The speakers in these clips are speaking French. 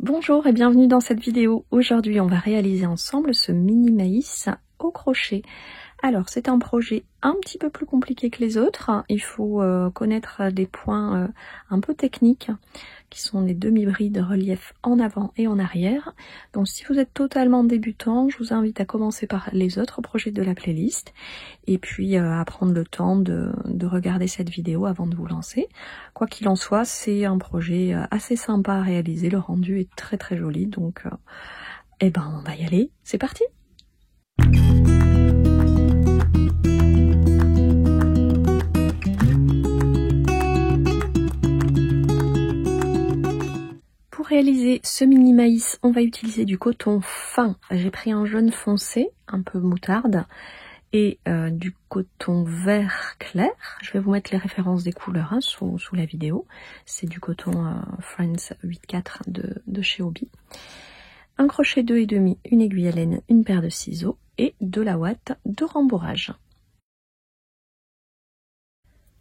Bonjour et bienvenue dans cette vidéo. Aujourd'hui, on va réaliser ensemble ce mini maïs au crochet. Alors, c'est un projet un petit peu plus compliqué que les autres. Il faut connaître des points un peu techniques qui sont les demi-brides relief en avant et en arrière. Donc, si vous êtes totalement débutant, je vous invite à commencer par les autres projets de la playlist et puis à prendre le temps de regarder cette vidéo avant de vous lancer. Quoi qu'il en soit, c'est un projet assez sympa à réaliser. Le rendu est très très joli. Donc, eh ben, on va y aller. C'est parti! Pour réaliser ce mini maïs, on va utiliser du coton fin. J'ai pris un jaune foncé, un peu moutarde, et du coton vert clair. Je vais vous mettre les références des couleurs sous la vidéo. C'est du coton Friends 8.4 de chez Hobbii. Un crochet 2,5, une aiguille à laine, une paire de ciseaux et de la ouate de rembourrage.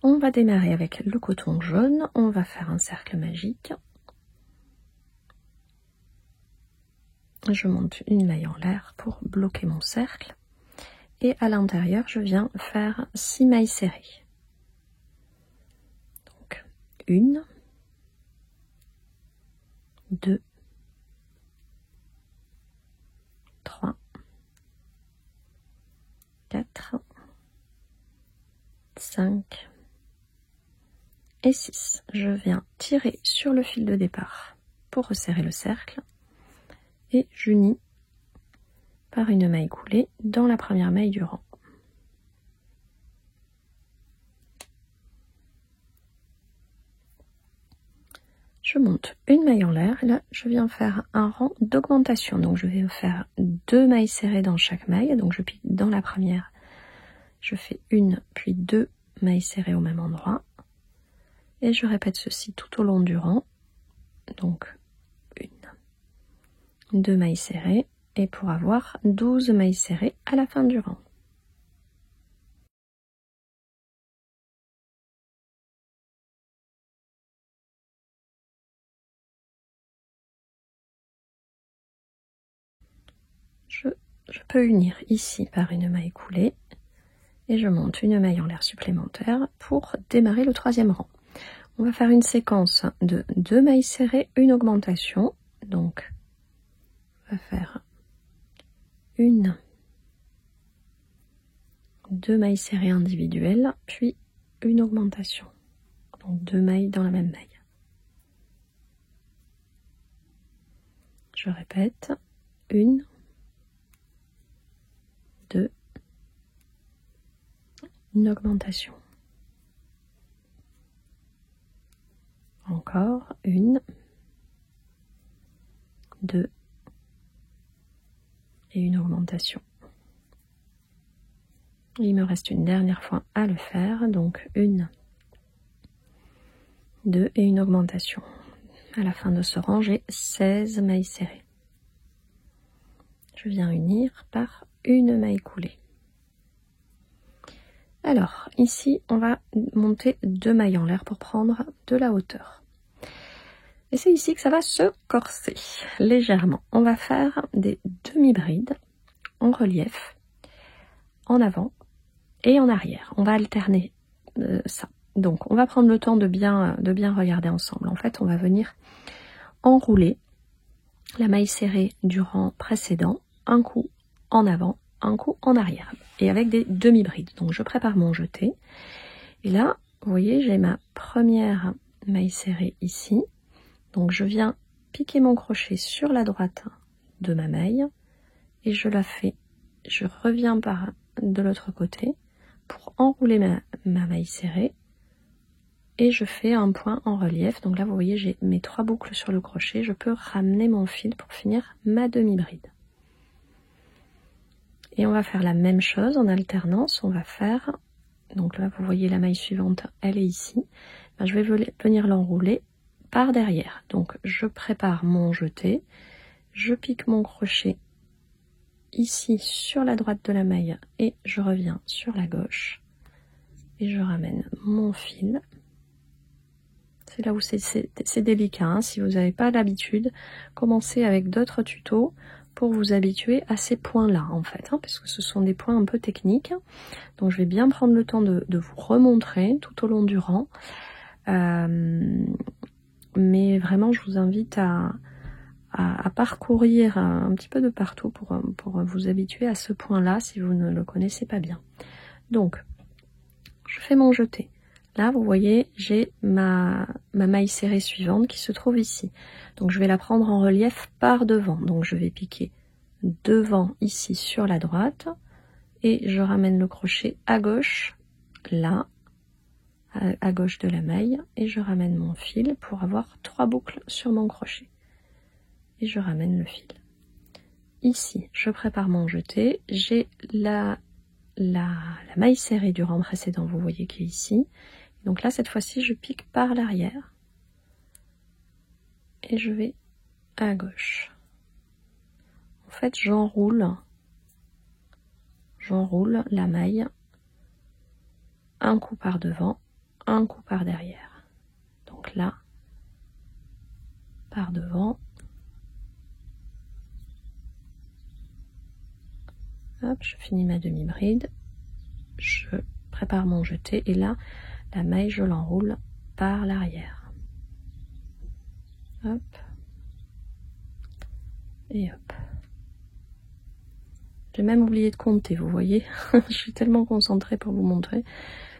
On va démarrer avec le coton jaune. On va faire un cercle magique. Je monte une maille en l'air pour bloquer mon cercle. Et à l'intérieur, je viens faire 6 mailles serrées. Donc, 1, 2, 3, 4, 5 et 6. Je viens tirer sur le fil de départ pour resserrer le cercle. Et j'unis par une maille coulée dans la première maille du rang. Je monte une maille en l'air et là je viens faire un rang d'augmentation. Donc je vais faire 2 mailles serrées dans chaque maille. Donc je pique dans la première, je fais 1 puis 2 mailles serrées au même endroit. Et je répète ceci tout au long du rang. Donc 1, 2 mailles serrées et pour avoir 12 mailles serrées à la fin du rang. Je peux unir ici par une maille coulée et je monte une maille en l'air supplémentaire pour démarrer le troisième rang. On va faire une séquence de 2 mailles serrées, une augmentation. Donc, on va faire 1, 2 mailles serrées individuelles, puis une augmentation. Donc 2 mailles dans la même maille. Je répète, 1, 2, une augmentation. Encore 1, 2 et une augmentation. Il me reste une dernière fois à le faire, donc 1, 2 et une augmentation. À la fin de ce rang, j'ai 16 mailles serrées. Je viens unir par une maille coulée. Alors, ici, on va monter 2 mailles en l'air pour prendre de la hauteur. Et c'est ici que ça va se corser légèrement. On va faire des demi-brides en relief, en avant et en arrière. On va alterner ça. Donc, on va prendre le temps de bien regarder ensemble. En fait, on va venir enrouler la maille serrée du rang précédent, un coup en avant, un coup en arrière, et avec des demi-brides. Donc, je prépare mon jeté. Et là, vous voyez, j'ai ma première maille serrée ici. Donc, je viens piquer mon crochet sur la droite de ma maille et je la fais. Je reviens par de l'autre côté pour enrouler ma maille serrée et je fais un point en relief. Donc là, vous voyez, j'ai mes 3 boucles sur le crochet. Je peux ramener mon fil pour finir ma demi-bride. Et on va faire la même chose en alternance. On va faire, donc là, vous voyez la maille suivante, elle est ici. Ben, je vais venir l'enrouler par derrière. Donc je prépare mon jeté, je pique mon crochet ici sur la droite de la maille et je reviens sur la gauche et je ramène mon fil. C'est là où c'est délicat, hein. Si vous n'avez pas l'habitude, commencez avec d'autres tutos pour vous habituer à ces points-là, en fait, hein, parce que ce sont des points un peu techniques. Donc je vais bien prendre le temps de vous remontrer tout au long du rang. Mais vraiment, je vous invite à parcourir un petit peu de partout pour vous habituer à ce point-là si vous ne le connaissez pas bien. Donc, je fais mon jeté. Là, vous voyez, j'ai ma maille serrée suivante qui se trouve ici. Donc, je vais la prendre en relief par devant. Donc, je vais piquer devant ici sur la droite et je ramène le crochet à gauche, là, à gauche de la maille, et je ramène mon fil pour avoir 3 boucles sur mon crochet. Et je ramène le fil. Ici, je prépare mon jeté. J'ai la maille serrée du rang précédent, vous voyez, qui est ici. Donc là, cette fois-ci, je pique par l'arrière. Et je vais à gauche. En fait, j'enroule la maille. Un coup par devant, un coup par derrière. Donc là, par devant. Hop, je finis ma demi-bride. Je prépare mon jeté. Et là, la maille, je l'enroule par l'arrière. Hop. Et hop. J'ai même oublié de compter, vous voyez. Je suis tellement concentrée pour vous montrer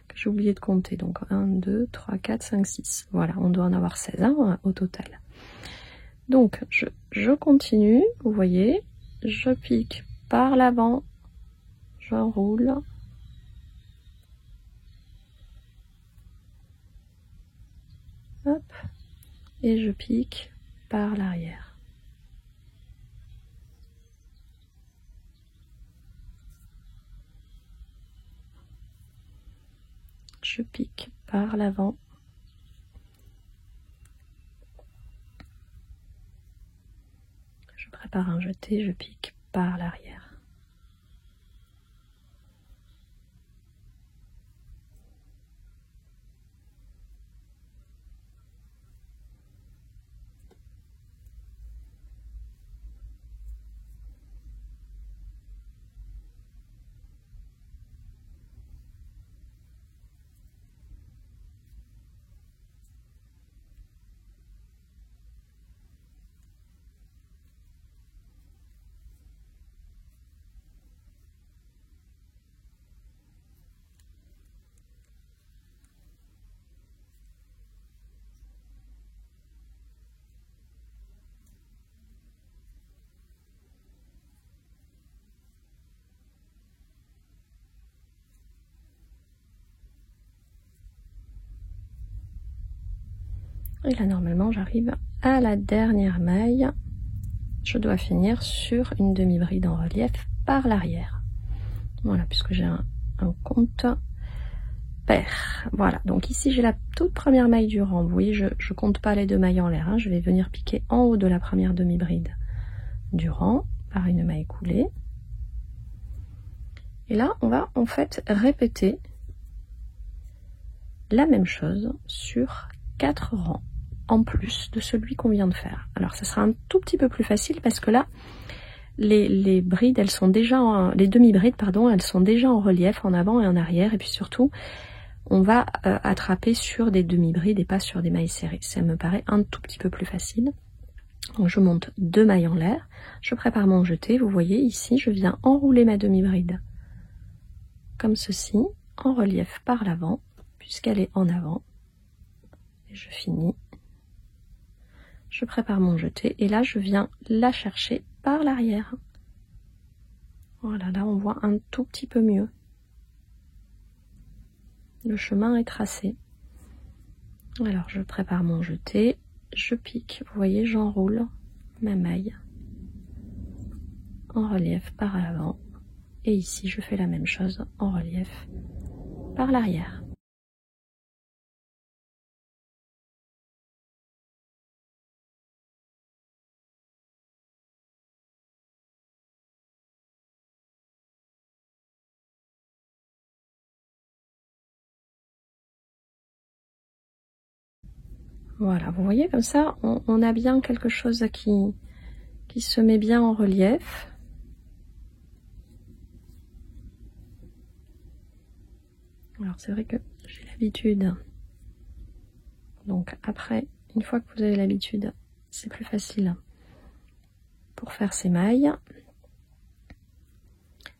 que j'ai oublié de compter. Donc 1, 2, 3, 4, 5, 6. Voilà, on doit en avoir 16 hein, au total. Donc je continue, vous voyez. Je pique par l'avant. J'enroule. Hop. Et je pique par l'arrière. Je pique par l'avant. Je prépare un jeté, je pique par l'arrière. Et là, normalement, j'arrive à la dernière maille. Je dois finir sur une demi-bride en relief par l'arrière. Voilà, puisque j'ai un compte pair. Voilà, donc ici, j'ai la toute première maille du rang. Vous voyez, je compte pas les 2 mailles en l'air. Hein. Je vais venir piquer en haut de la première demi-bride du rang par une maille coulée. Et là, on va en fait répéter la même chose sur 4 rangs en plus de celui qu'on vient de faire. Alors ça sera un tout petit peu plus facile parce que là les brides, elles sont déjà les demi-brides pardon, elles sont déjà en relief en avant et en arrière, et puis surtout on va attraper sur des demi-brides et pas sur des mailles serrées. Ça me paraît un tout petit peu plus facile. Donc je monte 2 mailles en l'air, je prépare mon jeté, vous voyez ici je viens enrouler ma demi-bride comme ceci, en relief par l'avant puisqu'elle est en avant, et je finis. Je prépare mon jeté et là je viens la chercher par l'arrière. Voilà, là on voit un tout petit peu mieux. Le chemin est tracé. Alors je prépare mon jeté, je pique, vous voyez, j'enroule ma maille en relief par l'avant. Et ici je fais la même chose en relief par l'arrière. Voilà, vous voyez, comme ça, on a bien quelque chose qui se met bien en relief. Alors c'est vrai que j'ai l'habitude. Donc après, une fois que vous avez l'habitude, c'est plus facile pour faire ces mailles.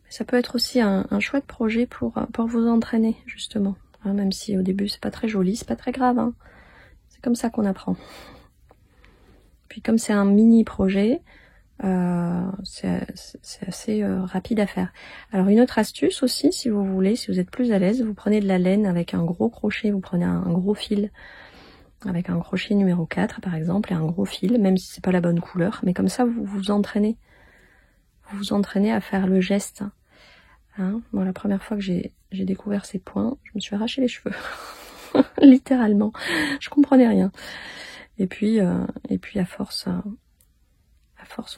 Ça peut être aussi un chouette projet pour vous entraîner, justement. Hein, même si au début c'est pas très joli, c'est pas très grave. Hein. C'est comme ça qu'on apprend. Puis comme c'est un mini projet, c'est assez rapide à faire. Alors une autre astuce aussi, si vous voulez, si vous êtes plus à l'aise, vous prenez de la laine avec un gros crochet, vous prenez un gros fil avec un crochet numéro 4 par exemple et un gros fil, même si c'est pas la bonne couleur, mais comme ça vous vous entraînez. Vous vous entraînez à faire le geste. Hein, bon, la première fois que j'ai découvert ces points, je me suis arraché les cheveux. Littéralement. Je comprenais rien. Et puis à force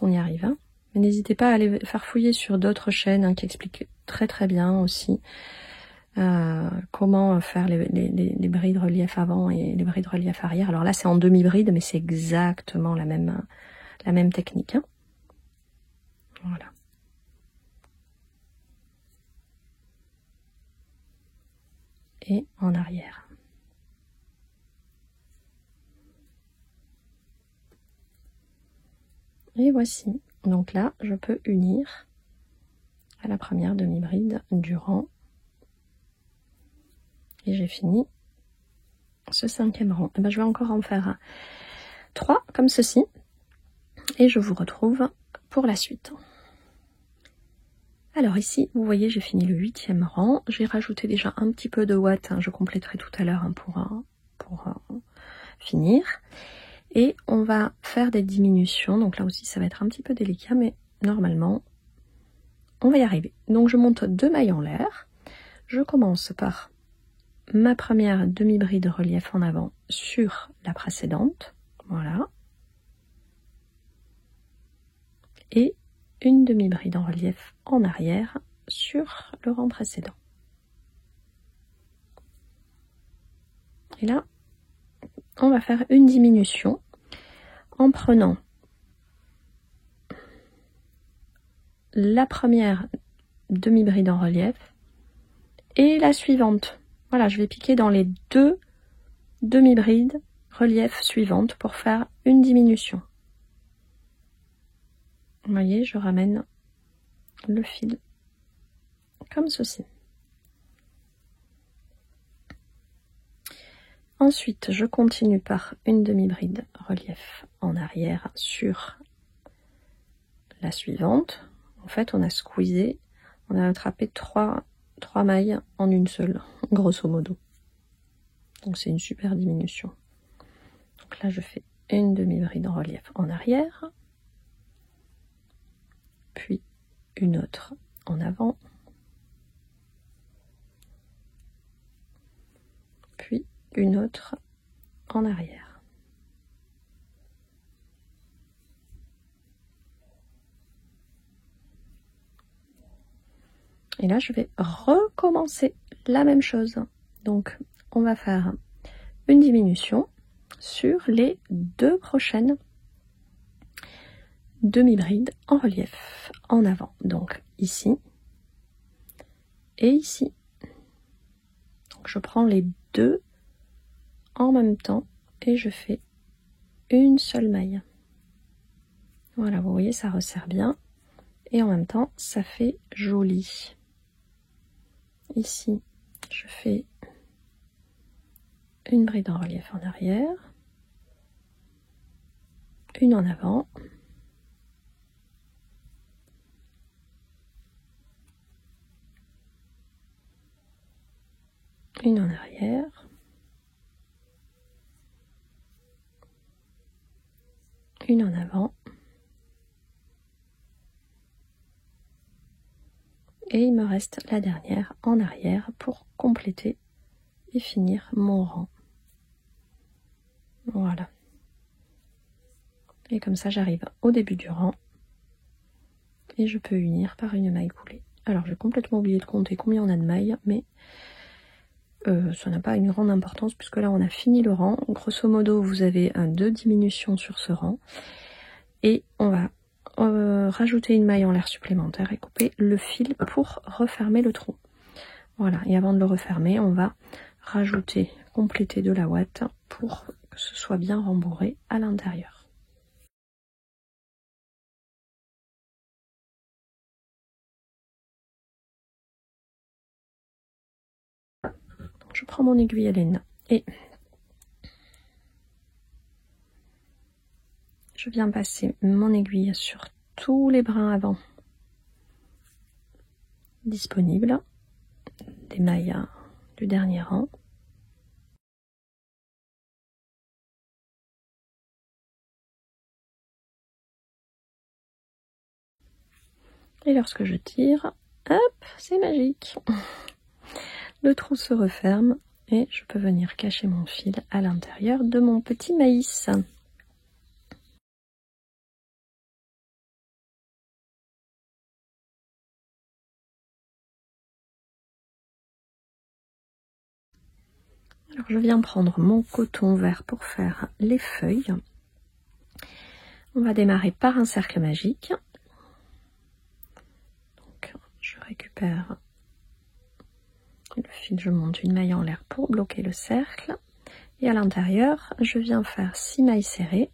on y arrive. Hein. Mais n'hésitez pas à aller farfouiller sur d'autres chaînes hein, qui expliquent très très bien aussi comment faire les brides relief avant et les brides relief arrière. Alors là c'est en demi-bride, mais c'est exactement la même technique. Hein. Voilà. Et en arrière. Et voici. Donc là, je peux unir à la première demi-bride du rang. Et j'ai fini ce 5e rang. Et ben, je vais encore en faire 3 comme ceci. Et je vous retrouve pour la suite. Alors ici, vous voyez, j'ai fini le 8e rang. J'ai rajouté déjà un petit peu de watts. Hein, je compléterai tout à l'heure hein, pour finir. Et on va faire des diminutions. Donc là aussi, ça va être un petit peu délicat, mais normalement, on va y arriver. Donc je monte 2 mailles en l'air. Je commence par ma première demi-bride relief en avant sur la précédente. Voilà. Et une demi-bride en relief en arrière sur le rang précédent. Et là, on va faire une diminution en prenant la première demi-bride en relief et la suivante. Voilà, je vais piquer dans les 2 demi-brides relief suivantes pour faire une diminution. Vous voyez, je ramène le fil comme ceci. Ensuite, je continue par une demi-bride relief en arrière sur la suivante. En fait, on a squeezé, on a attrapé 3 mailles en une seule, grosso modo. Donc c'est une super diminution. Donc là, je fais une demi-bride en relief en arrière, puis une autre en avant, puis une autre en arrière. Et là, je vais recommencer la même chose. Donc, on va faire une diminution sur les 2 prochaines demi-brides en relief en avant. Donc, ici et ici. Donc, je prends les 2 en même temps et je fais une seule maille. Voilà, vous voyez, ça resserre bien. Et en même temps, ça fait joli. Ici, je fais une bride en relief en arrière, une en avant, une en arrière, une en avant, et il me reste la dernière en arrière pour compléter et finir mon rang. Voilà. Et comme ça, j'arrive au début du rang et je peux unir par une maille coulée. Alors, j'ai complètement oublié de compter combien on a de mailles, mais ça n'a pas une grande importance puisque là on a fini le rang. Grosso modo, vous avez 2 diminutions sur ce rang. Et on va rajouter une maille en l'air supplémentaire et couper le fil pour refermer le trou. Voilà, et avant de le refermer, on va rajouter, compléter de la ouate pour que ce soit bien rembourré à l'intérieur. Je prends mon aiguille à laine et je viens passer mon aiguille sur tous les brins avant disponibles, des mailles du dernier rang. Et lorsque je tire, hop, c'est magique. Le trou se referme et je peux venir cacher mon fil à l'intérieur de mon petit maïs. Alors je viens prendre mon coton vert pour faire les feuilles. On va démarrer par un cercle magique. Donc je récupère le fil, je monte une maille en l'air pour bloquer le cercle. Et à l'intérieur, je viens faire 6 mailles serrées.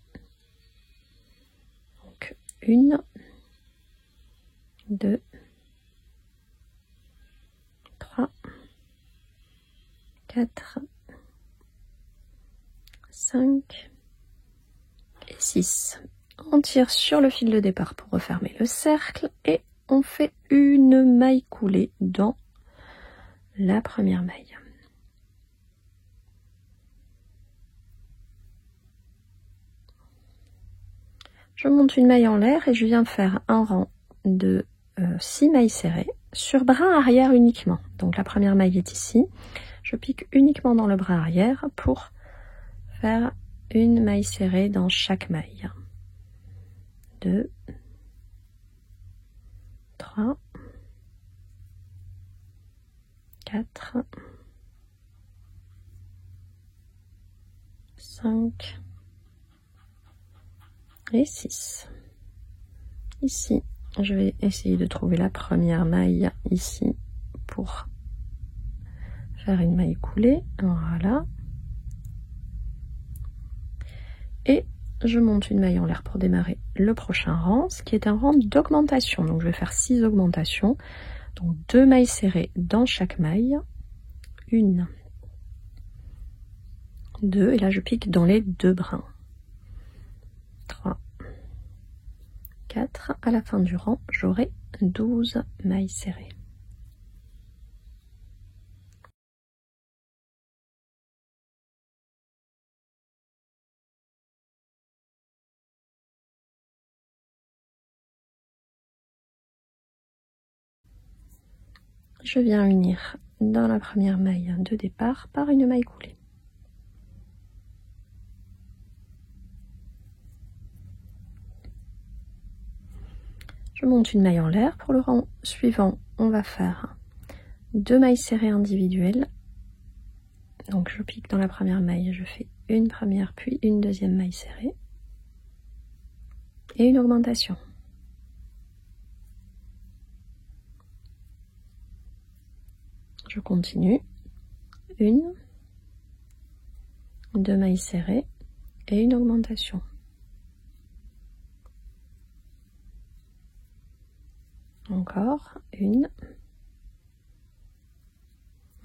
Donc 1, 2, 3, 4, 5 et 6. On tire sur le fil de départ pour refermer le cercle et on fait une maille coulée dans la première maille. Je monte une maille en l'air et je viens faire un rang de 6 mailles serrées sur brin arrière uniquement. Donc la première maille est ici. Je pique uniquement dans le brin arrière pour faire une maille serrée dans chaque maille. 2, 3, 4, 5 et 6. Ici, je vais essayer de trouver la première maille ici pour faire une maille coulée. Voilà. Et je monte une maille en l'air pour démarrer le prochain rang, ce qui est un rang d'augmentation. Donc je vais faire 6 augmentations. Donc 2 mailles serrées dans chaque maille. 1, 2, et là je pique dans les 2 brins. 3, 4, à la fin du rang, j'aurai 12 mailles serrées. Je viens unir dans la première maille de départ par une maille coulée. Je monte une maille en l'air. Pour le rang suivant, on va faire 2 mailles serrées individuelles. Donc je pique dans la première maille, je fais une première puis une deuxième maille serrée et une augmentation. Je continue, 1, 2 mailles serrées et une augmentation. Encore 1,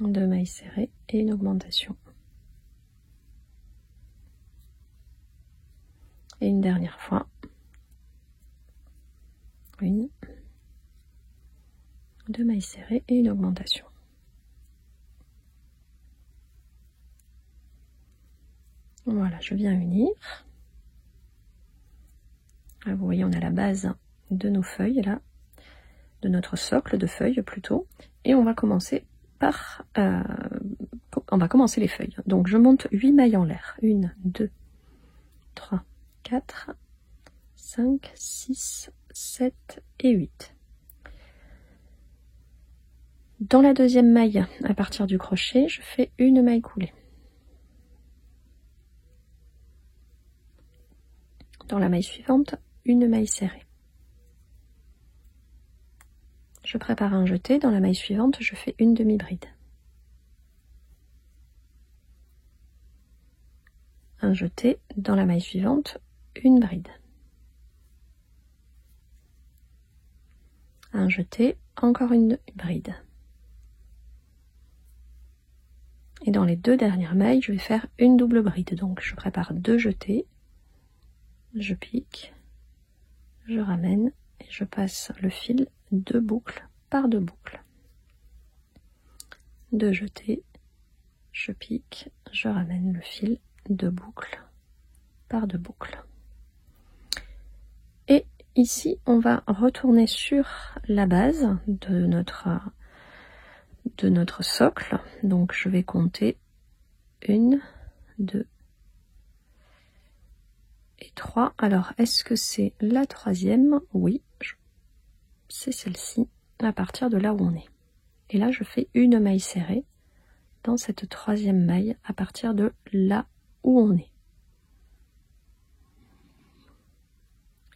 2 mailles serrées et une augmentation. Et une dernière fois, 1, 2 mailles serrées et une augmentation. Voilà, je viens unir. Là, vous voyez, on a la base de nos feuilles là, de notre socle de feuilles plutôt, et on va commencer par les feuilles. Donc je monte 8 mailles en l'air. 1, 2, 3, 4, 5, 6, 7 et 8. Dans la deuxième maille, à partir du crochet, je fais une maille coulée. Dans la maille suivante, une maille serrée. Je prépare un jeté. Dans la maille suivante, je fais une demi-bride. Un jeté. Dans la maille suivante, une bride. Un jeté, encore une bride. Et dans les deux dernières mailles, je vais faire une double bride. Donc je prépare deux jetés. Je pique, je ramène et je passe le fil deux boucles par deux boucles. Deux jetés, je pique, je ramène le fil deux boucles par deux boucles. Et ici, on va retourner sur la base de notre socle. Donc je vais compter 1, 2 et 3. Alors, est-ce que c'est la troisième? Oui, c'est celle-ci, à partir de là où on est. Et là, je fais une maille serrée dans cette troisième maille, à partir de là où on est.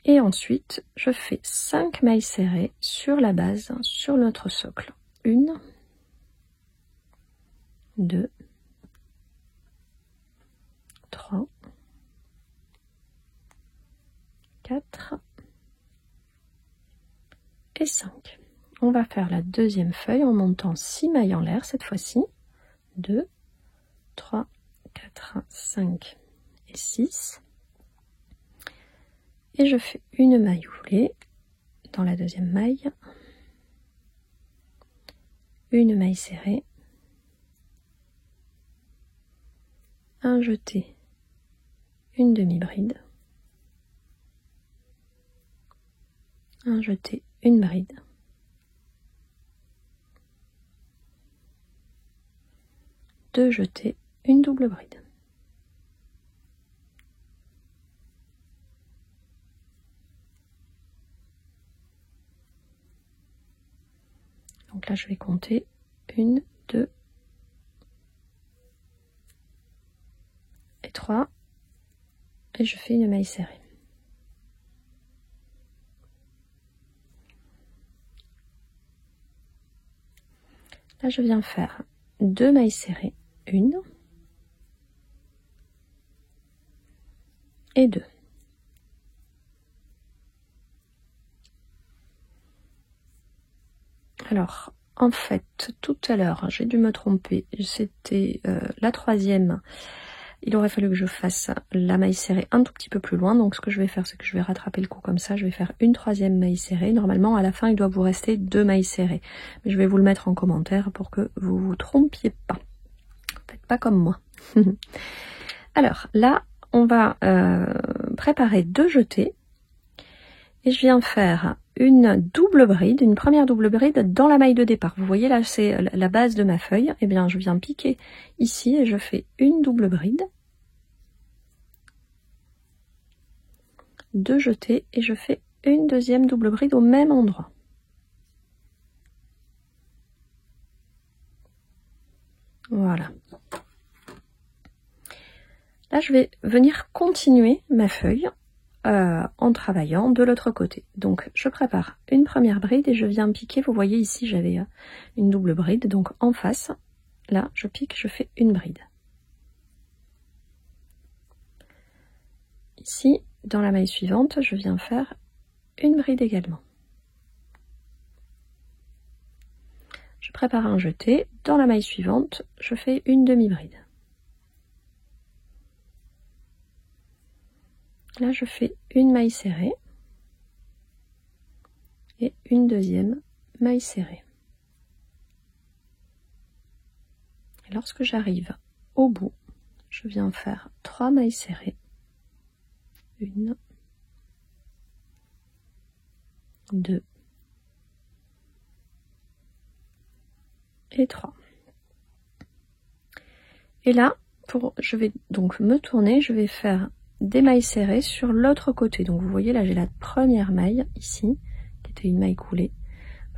Et ensuite, je fais 5 mailles serrées sur la base, sur notre socle. 1, 2, 3, 4 et 5. On va faire la deuxième feuille en montant 6 mailles en l'air cette fois-ci. 2, 3, 4, 5 et 6. Et je fais une maille coulée dans la deuxième maille, une maille serrée, un jeté, une demi-bride, un jeté, une bride, deux jetés, une double bride. Donc là, je vais compter 1, 2 et 3 et je fais une maille serrée. Là, je viens faire 2 mailles serrées, 1 et 2. Alors, en fait, tout à l'heure, j'ai dû me tromper, c'était la troisième. Il aurait fallu que je fasse la maille serrée un tout petit peu plus loin. Donc ce que je vais faire, c'est que je vais rattraper le coup comme ça. Je vais faire une troisième maille serrée. Normalement, à la fin, il doit vous rester 2 mailles serrées. Mais je vais vous le mettre en commentaire pour que vous vous trompiez pas. Faites pas comme moi. Alors là, on va préparer 2 jetés. Et je viens faire une double bride, une première double bride dans la maille de départ. Vous voyez là, c'est la base de ma feuille. Et bien, je viens piquer ici et je fais une double bride, 2 jetés et je fais une deuxième double bride au même endroit. Voilà. Là, je vais venir continuer ma feuille en travaillant de l'autre côté. Donc je prépare une première bride et je viens piquer. Vous voyez ici j'avais une double bride, donc en face là je pique, je fais une bride. Ici dans la maille suivante je viens faire une bride également. Je prépare un jeté. Dans la maille suivante je fais une demi-bride. Là, je fais une maille serrée et une deuxième maille serrée. Et lorsque j'arrive au bout, je viens faire 3 mailles serrées. 1, 2 et 3. Et là, je vais donc me tourner, je vais faire des mailles serrées sur l'autre côté. Donc vous voyez là j'ai la première maille ici qui était une maille coulée.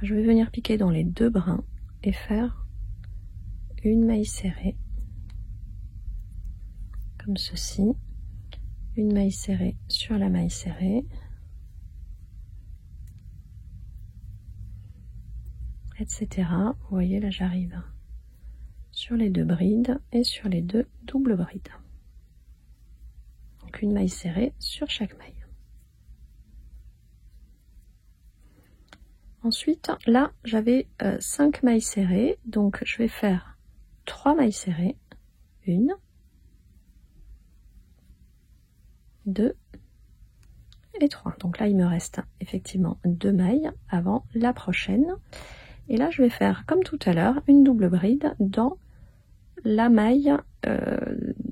Je vais venir piquer dans les 2 brins et faire une maille serrée comme ceci, une maille serrée sur la maille serrée, etc. Vous voyez, là j'arrive sur les 2 brides et sur les 2 doubles brides. Donc une maille serrée sur chaque maille. Ensuite, là, j'avais 5 mailles serrées, donc je vais faire 3 mailles serrées, 1, 2 et 3. Donc là, il me reste effectivement 2 mailles avant la prochaine. Et là, je vais faire, comme tout à l'heure, une double bride dans la maille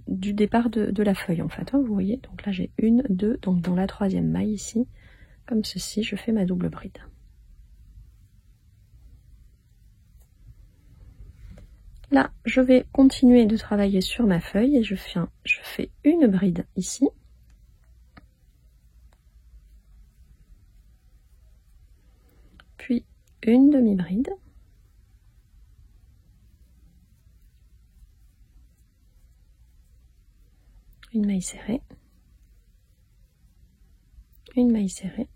du départ de la feuille, en fait. Hein, vous voyez, donc là, j'ai 1, 2, donc dans la 3e maille ici, comme ceci, je fais ma double bride. Là, je vais continuer de travailler sur ma feuille et je fais une bride ici. Puis une demi-bride. Une maille serrée. Une maille serrée.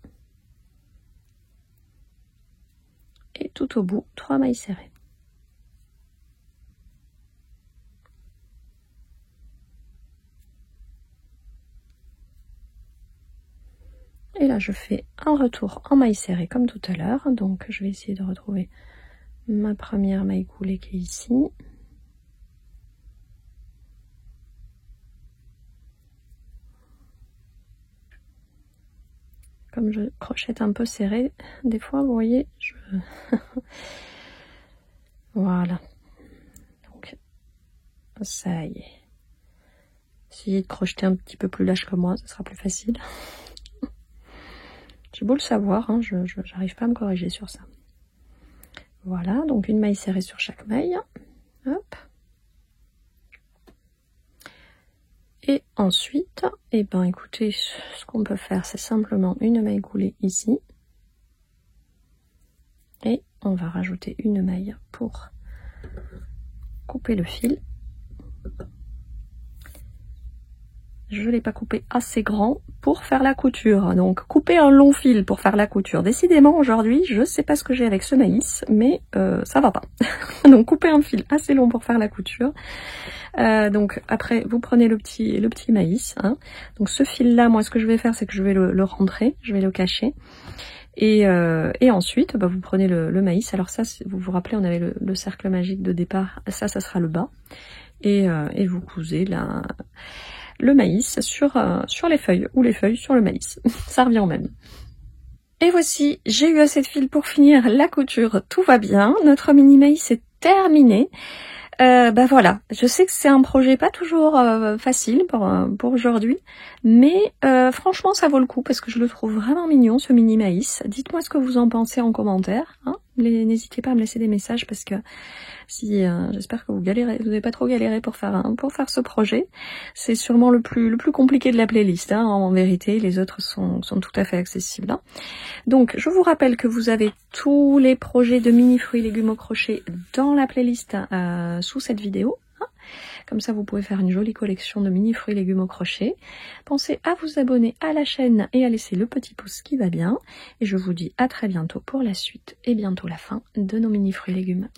Et tout au bout, 3 mailles serrées. Et là, je fais un retour en maille serrée comme tout à l'heure. Donc, je vais essayer de retrouver ma première maille coulée qui est ici. Comme je crochette un peu serré, des fois, vous voyez, voilà. Donc, ça y est. Essayez de crocheter un petit peu plus lâche que moi, ce sera plus facile. J'ai beau le savoir, hein, je n'arrive pas à me corriger sur ça. Voilà, donc une maille serrée sur chaque maille. Hop. Et ensuite, eh ben, écoutez, ce qu'on peut faire, c'est simplement une maille coulée ici. Et on va rajouter une maille pour couper le fil. Je ne l'ai pas coupé assez grand pour faire la couture. Donc couper un long fil pour faire la couture. Décidément aujourd'hui, je ne sais pas ce que j'ai avec ce maïs, mais ça va pas. Donc couper un fil assez long pour faire la couture. Donc après, vous prenez le petit maïs. Hein. Donc ce fil-là, moi ce que je vais faire, c'est que je vais le rentrer, je vais le cacher. Et ensuite, bah, vous prenez le maïs. Alors ça, vous vous rappelez, on avait le cercle magique de départ. Ça sera le bas. Et vous cousez le maïs sur les feuilles, ou les feuilles sur le maïs. Ça revient au même. Et voici, j'ai eu assez de fil pour finir la couture. Tout va bien. Notre mini maïs est terminé. Bah voilà, je sais que c'est un projet pas toujours facile pour aujourd'hui, mais franchement ça vaut le coup parce que je le trouve vraiment mignon ce mini maïs. Dites-moi ce que vous en pensez en commentaire, hein. N'hésitez pas à me laisser des messages parce que si j'espère que vous n'avez pas trop galéré pour faire ce projet. C'est sûrement le plus compliqué de la playlist, hein, en vérité, les autres sont tout à fait accessibles. Hein. Donc je vous rappelle que vous avez tous les projets de mini fruits et légumes au crochet dans la playlist sous cette vidéo. Hein. Comme ça vous pouvez faire une jolie collection de mini fruits et légumes au crochet. Pensez à vous abonner à la chaîne et à laisser le petit pouce qui va bien. Et je vous dis à très bientôt pour la suite et bientôt la fin de nos mini fruits et légumes.